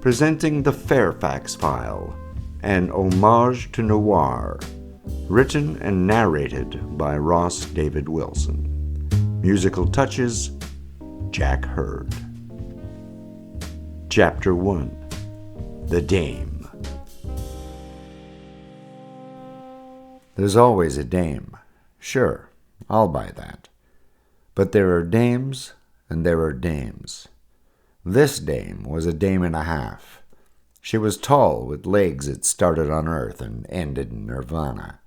presenting the Fairfax File, an homage to noir, written and narrated by Ross David Wilson. Musical touches, Jack Hurd. Chapter 1. The Dame. There's always a dame. Sure, I'll buy that. But there are dames and there are dames. This dame was a dame and a half. She was tall, with legs that started on earth and ended in nirvana.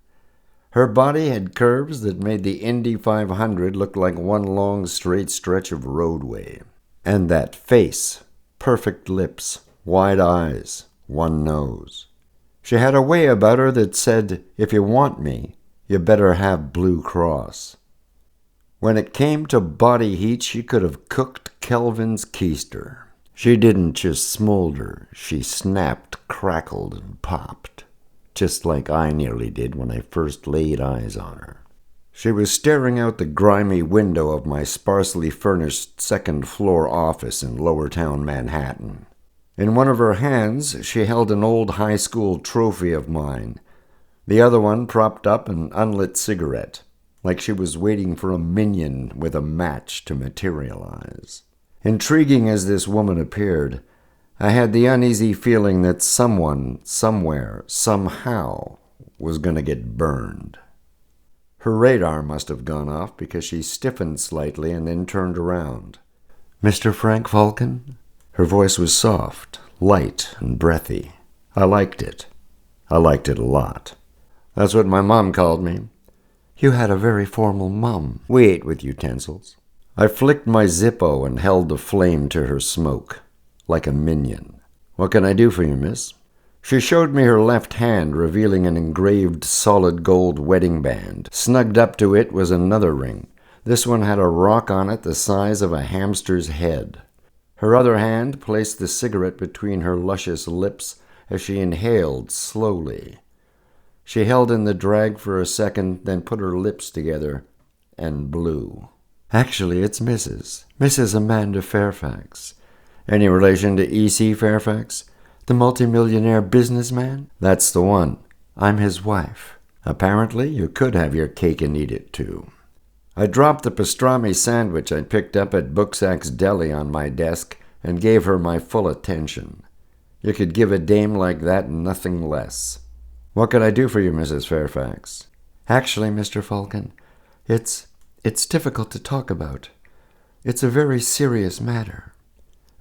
Her body had curves that made the Indy 500 look like one long straight stretch of roadway. And that face, perfect lips, wide eyes, one nose. She had a way about her that said, if you want me, you better have Blue Cross. When it came to body heat, she could have cooked Kelvin's keister. She didn't just smolder, she snapped, crackled, and popped, just like I nearly did when I first laid eyes on her. She was staring out the grimy window of my sparsely furnished second-floor office in Lowertown, Manhattan. In one of her hands, she held an old high school trophy of mine, the other one propped up an unlit cigarette, like she was waiting for a minion with a match to materialize. Intriguing as this woman appeared, I had the uneasy feeling that someone, somewhere, somehow, was going to get burned. Her radar must have gone off because she stiffened slightly and then turned around. "Mr. Frank Vulcan?" Her voice was soft, light, and breathy. I liked it. I liked it a lot. That's what my mom called me. You had a very formal mum. We ate with utensils. I flicked my Zippo and held the flame to her smoke, like a minion. "What can I do for you, miss?" She showed me her left hand, revealing an engraved solid gold wedding band. Snugged up to it was another ring. This one had a rock on it the size of a hamster's head. Her other hand placed the cigarette between her luscious lips as she inhaled slowly. She held in the drag for a second, then put her lips together and blew. "Actually, it's Mrs. Amanda Fairfax. Any relation to E.C. Fairfax, the multimillionaire businessman?" "That's the one. I'm his wife. Apparently, you could have your cake and eat it, too." I dropped the pastrami sandwich I picked up at Booksack's Deli on my desk and gave her my full attention. You could give a dame like that nothing less. "What can I do for you, Mrs. Fairfax?" "Actually, Mr. Vulcan, it's difficult to talk about. It's a very serious matter."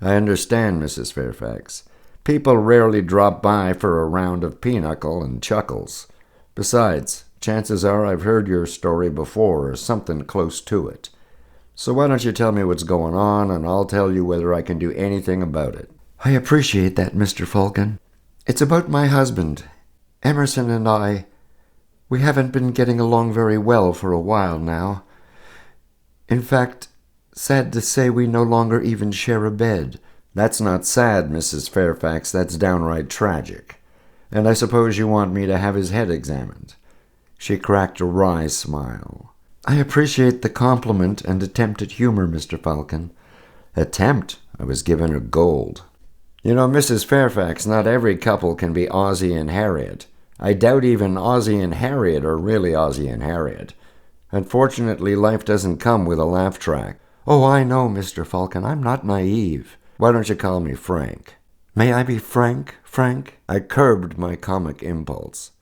"I understand, Mrs. Fairfax. People rarely drop by for a round of pinochle and chuckles. Besides, chances are I've heard your story before or something close to it. So why don't you tell me what's going on, and I'll tell you whether I can do anything about it." "I appreciate that, Mr. Vulcan. It's about my husband. Emerson and we haven't been getting along very well for a while now. In fact, sad to say, we no longer even share a bed." "That's not sad, Mrs. Fairfax. That's downright tragic. And I suppose you want me to have his head examined." She cracked a wry smile. "I appreciate the compliment and attempt at humor, Mr. Vulcan." "Attempt?" I was giving her gold. "You know, Mrs. Fairfax, not every couple can be Ozzie and Harriet. I doubt even Ozzie and Harriet are really Ozzie and Harriet. Unfortunately, life doesn't come with a laugh track." "Oh, I know, Mr. Vulcan. I'm not naive." "Why don't you call me Frank?" "May I be Frank? Frank?" I curbed my comic impulse.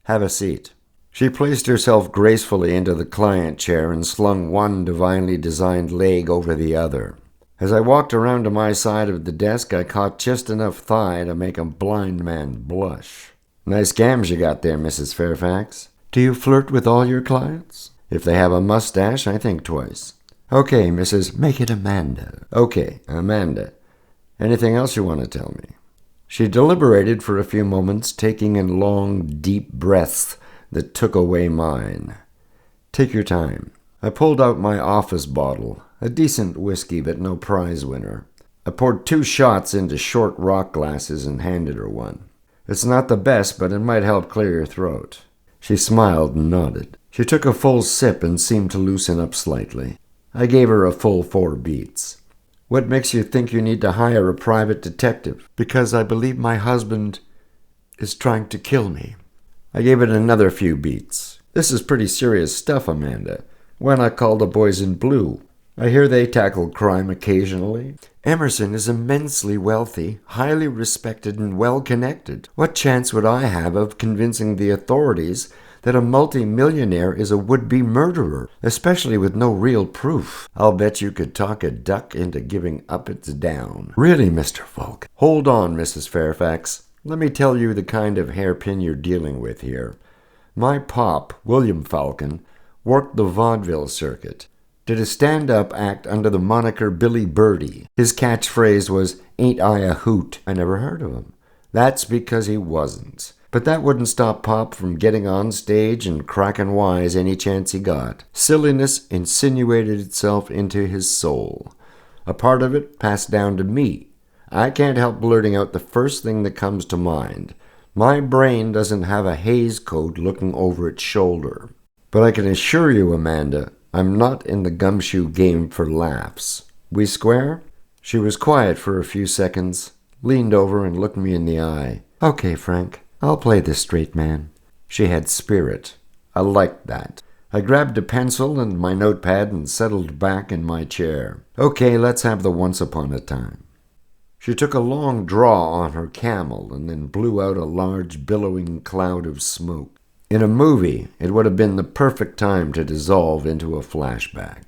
"Have a seat." She placed herself gracefully into the client chair and slung one divinely designed leg over the other. As I walked around to my side of the desk, I caught just enough thigh to make a blind man blush. "Nice gams you got there, Mrs. Fairfax." "Do you flirt with all your clients?" "If they have a mustache, I think twice." "Okay, Make it Amanda." "Okay, Amanda. Anything else you want to tell me?" She deliberated for a few moments, taking in long, deep breaths that took away mine. "Take your time." I pulled out my office bottle, a decent whiskey but no prize winner. I poured 2 shots into short rock glasses and handed her one. "It's not the best, but it might help clear your throat." She smiled and nodded. She took a full sip and seemed to loosen up slightly. I gave her a full 4 beats. What makes you think you need to hire a private detective? Because I believe my husband is trying to kill me. I gave it another few beats. This is pretty serious stuff, Amanda. Why not call the boys in blue? I hear they tackle crime occasionally. Emerson is immensely wealthy, highly respected, and well-connected. What chance would I have of convincing the authorities that a multi-millionaire is a would-be murderer, especially with no real proof? I'll bet you could talk a duck into giving up its down. Really, Mr. Falk? Hold on, Mrs. Fairfax. Let me tell you the kind of hairpin you're dealing with here. My pop, William Falcon, worked the vaudeville circuit. Did a stand-up act under the moniker Billy Birdie. His catchphrase was, "Ain't I a hoot?" I never heard of him. That's because he wasn't. But that wouldn't stop Pop from getting on stage and cracking wise any chance he got. Silliness insinuated itself into his soul. A part of it passed down to me. I can't help blurting out the first thing that comes to mind. My brain doesn't have a haze coat looking over its shoulder. But I can assure you, Amanda, I'm not in the gumshoe game for laughs. We square? She was quiet for a few seconds, leaned over and looked me in the eye. Okay, Frank, I'll play the straight man. She had spirit. I liked that. I grabbed a pencil and my notepad and settled back in my chair. Okay, let's have the once upon a time. She took a long draw on her Camel and then blew out a large billowing cloud of smoke. In a movie, it would have been the perfect time to dissolve into a flashback.